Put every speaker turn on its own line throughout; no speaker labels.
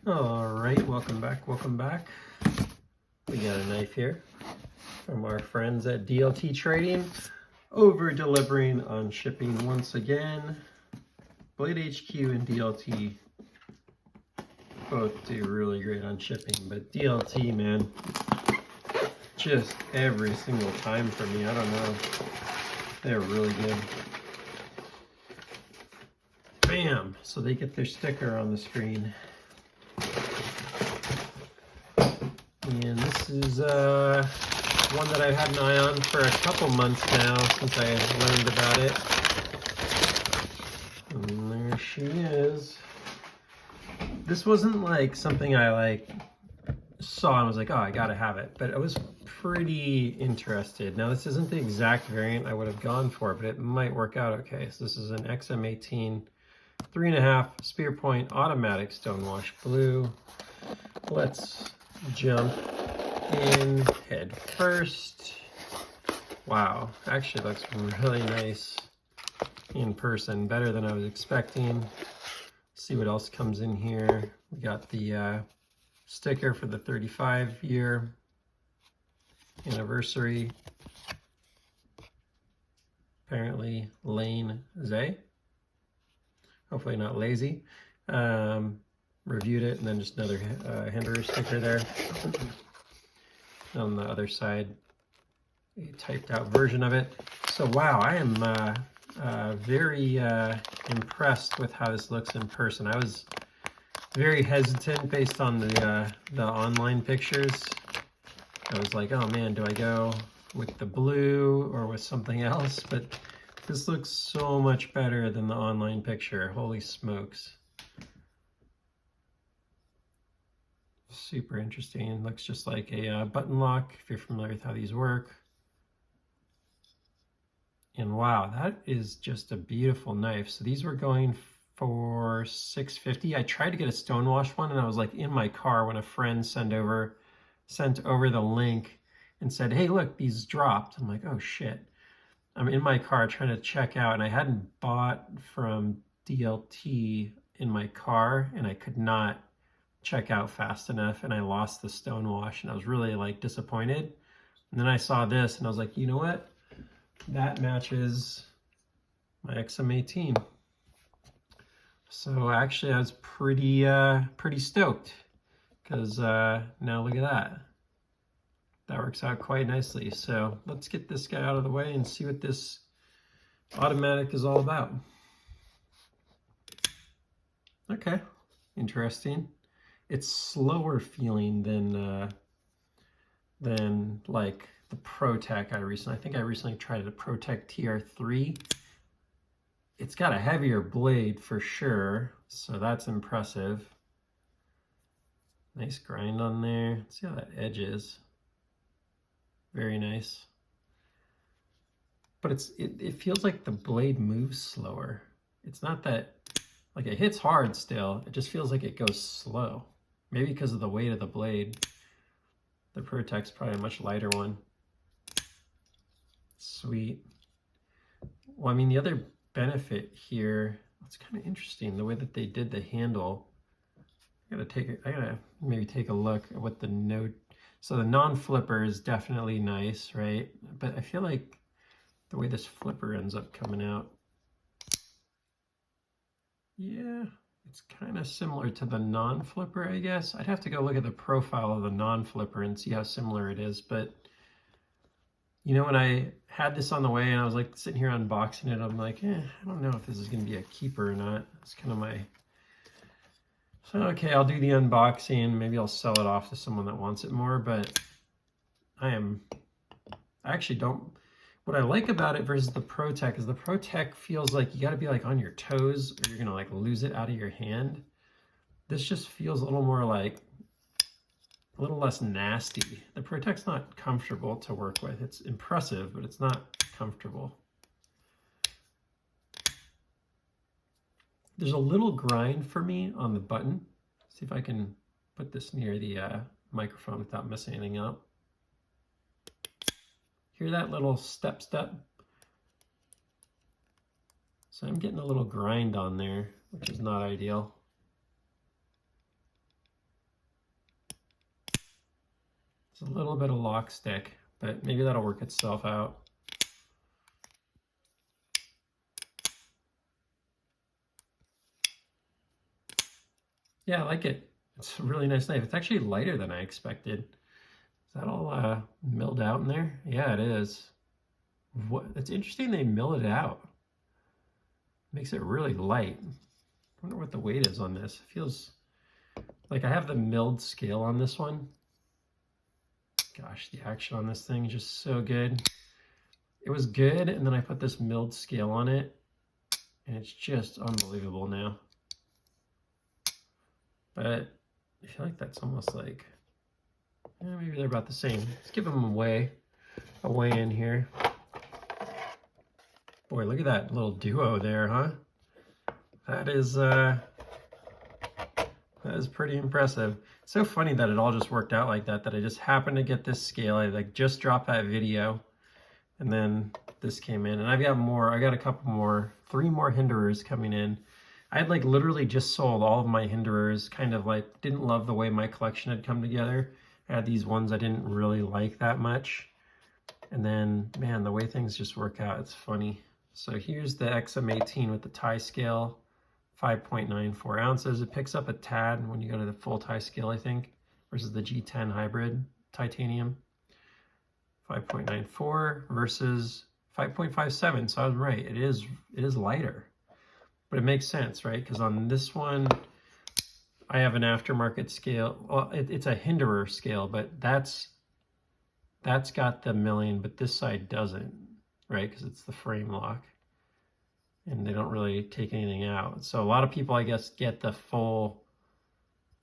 All right, welcome back, welcome back. We got a knife here from our friends at DLT Trading, over delivering on shipping once again. Blade HQ and DLT both do really great on shipping, but DLT, man, just every single time for me. I don't know, they're really good. Bam! So they get their sticker on the screen. And this is one that I've had an eye on for a couple months now since I learned about it. And there she is. This wasn't like something I saw and was like, oh, I gotta have it. But I was pretty interested. Now this isn't the exact variant I would have gone for, but it might work out okay. So this is an XM-18 3.5 Spearpoint automatic Stonewashed blue. Let's jump in head first. Wow, actually looks really nice in person, better than I was expecting. See what else comes in here. We got the sticker for the 35-year anniversary. Apparently Lane Zay. Hopefully not lazy. Reviewed it, and then just another Hinderer sticker there. On the other side, a typed out version of it. So wow, I am very impressed with how this looks in person. I was very hesitant based on the online pictures. I was like, oh man, do I go with the blue or with something else? But this looks so much better than the online picture. Holy smokes. Super interesting. Looks just like a button lock, if you're familiar with how these work. And wow, that is just a beautiful knife. So these were going for $6.50. I tried to get a Stonewashed one, and I was like in my car when a friend sent over the link and said, hey, look, these dropped. I'm like, oh shit. I'm in my car trying to check out, and I hadn't bought from DLT in my car, and I could not check out fast enough, and I lost the Stonewashed, and I was really like disappointed. And then I saw this, and I was like, you know what? That matches my XM-18. So actually, I was pretty stoked, because now look at that. That works out quite nicely. So let's get this guy out of the way and see what this automatic is all about. Okay, interesting. It's slower feeling than like the ProTech I think I recently tried the ProTech TR3. It's got a heavier blade for sure, so that's impressive. Nice grind on there. Let's see how that edge is. Very nice. But it feels like the blade moves slower. It's not that, like, it hits hard still. It just feels like it goes slow. Maybe because of the weight of the blade. The ProTech's probably a much lighter one. Sweet. Well, I mean, the other benefit here, it's kind of interesting, the way that they did the handle. I gotta maybe take a look at what the note. So the non-flipper is definitely nice, right? But I feel like the way this flipper ends up coming out, yeah, it's kind of similar to the non-flipper, I guess. I'd have to go look at the profile of the non-flipper and see how similar it is. But, you know, when I had this on the way and I was like sitting here unboxing it, I'm like, I don't know if this is going to be a keeper or not. It's kind of my... So, okay, I'll do the unboxing. Maybe I'll sell it off to someone that wants it more, but I actually don't... What I like about it versus the ProTech is the ProTech feels like you got to be like on your toes or you're going to like lose it out of your hand. This just feels a little more like, a little less nasty. The ProTech's not comfortable to work with. It's impressive, but it's not comfortable. There's a little grind for me on the button. See if I can put this near the microphone without messing anything up. Hear that little step? So I'm getting a little grind on there, which is not ideal. It's a little bit of lock stick, but maybe that'll work itself out. Yeah, I like it. It's a really nice knife. It's actually lighter than I expected. Is that all milled out in there? Yeah, it is. What? It's interesting they mill it out. Makes it really light. I wonder what the weight is on this. It feels like I have the milled scale on this one. Gosh, the action on this thing is just so good. It was good, and then I put this milled scale on it, and it's just unbelievable now. But I feel like that's almost like, maybe they're about the same. Let's give them a weigh in here. Boy, look at that little duo there, huh? That is pretty impressive. It's so funny that it all just worked out like that, that I just happened to get this scale. I like just dropped that video, and then this came in, and I've got more. I got a couple more, 3 more Hinderers coming in. I had like literally just sold all of my Hinderers, kind of like didn't love the way my collection had come together. I had these ones I didn't really like that much. And then, man, the way things just work out, it's funny. So here's the XM-18 with the tie scale, 5.94 ounces. It picks up a tad when you go to the full tie scale, I think, versus the G10 hybrid titanium. 5.94 versus 5.57, so I was right. It is lighter. But it makes sense, right? Because on this one, I have an aftermarket scale. Well, it's a Hinderer scale, but that's got the milling, but this side doesn't, right? Because it's the frame lock, and they don't really take anything out. So a lot of people, I guess, get the full,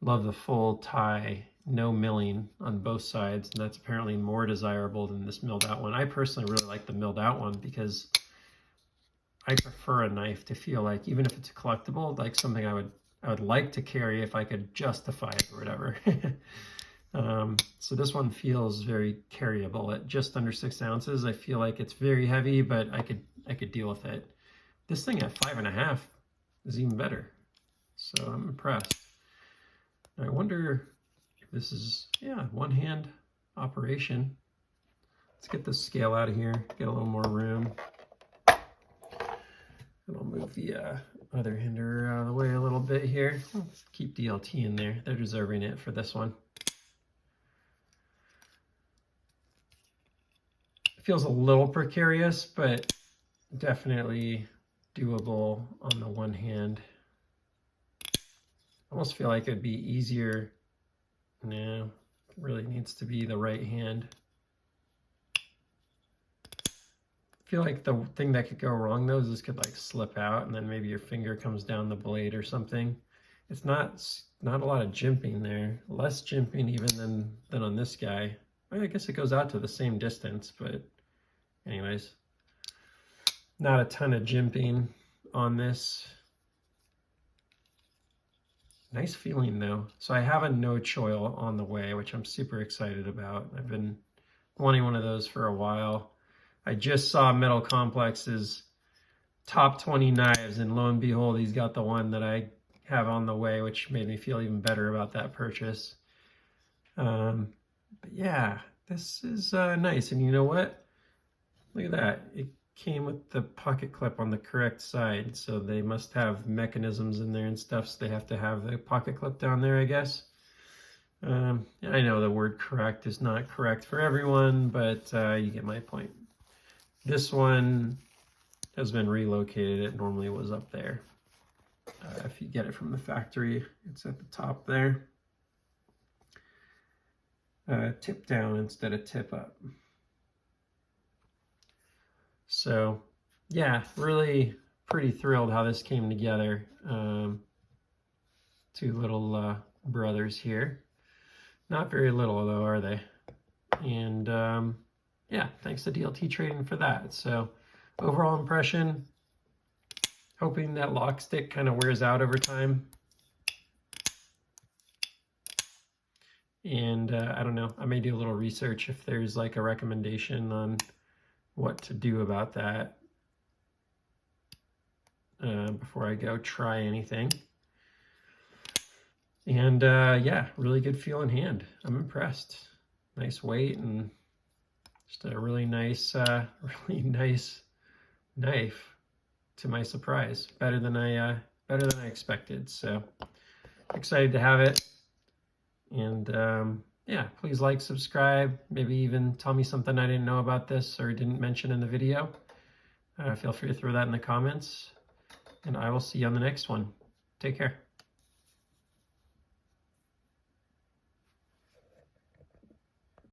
love the full tie, no milling on both sides, and that's apparently more desirable than this milled out one. I personally really like the milled out one because I prefer a knife to feel like, even if it's a collectible, like something I would like to carry if I could justify it or whatever. So this one feels very carryable at just under 6 ounces. I feel like it's very heavy, but I could deal with it. This thing at 5.5 is even better. So I'm impressed. I wonder if this is, yeah, one-hand operation. Let's get this scale out of here, get a little more room. And I'll move the other Hinderer out of the way a little bit here. Let's keep DLT in there. They're deserving it for this one. It feels a little precarious, but definitely doable on the one hand. I almost feel like it'd be easier. No, it really needs to be the right hand. I feel like the thing that could go wrong though is this could like slip out, and then maybe your finger comes down the blade or something. It's not a lot of jimping there. Less jimping even than on this guy. I guess it goes out to the same distance, but anyways, not a ton of jimping on this. Nice feeling though. So I have a no choil on the way, which I'm super excited about. I've been wanting one of those for a while. I just saw Metal Complex's top 20 knives, and lo and behold, he's got the one that I have on the way, which made me feel even better about that purchase. But yeah, this is nice. And you know what? Look at that. It came with the pocket clip on the correct side, so they must have mechanisms in there and stuff, so they have to have the pocket clip down there, I guess. I know the word correct is not correct for everyone, but you get my point. This one has been relocated. It normally was up there. If you get it from the factory, it's at the top there. Tip down instead of tip up. So yeah, really pretty thrilled how this came together. 2 little brothers here. Not very little though, are they? And yeah, thanks to DLT Trading for that. So overall impression, hoping that lock stick kind of wears out over time. And I don't know, I may do a little research if there's like a recommendation on what to do about that before I go try anything. And yeah, really good feel in hand. I'm impressed. Nice weight and just a really nice knife. To my surprise, better than I expected. So excited to have it. And yeah, please like, subscribe, maybe even tell me something I didn't know about this or didn't mention in the video. Feel free to throw that in the comments, and I will see you on the next one. Take care.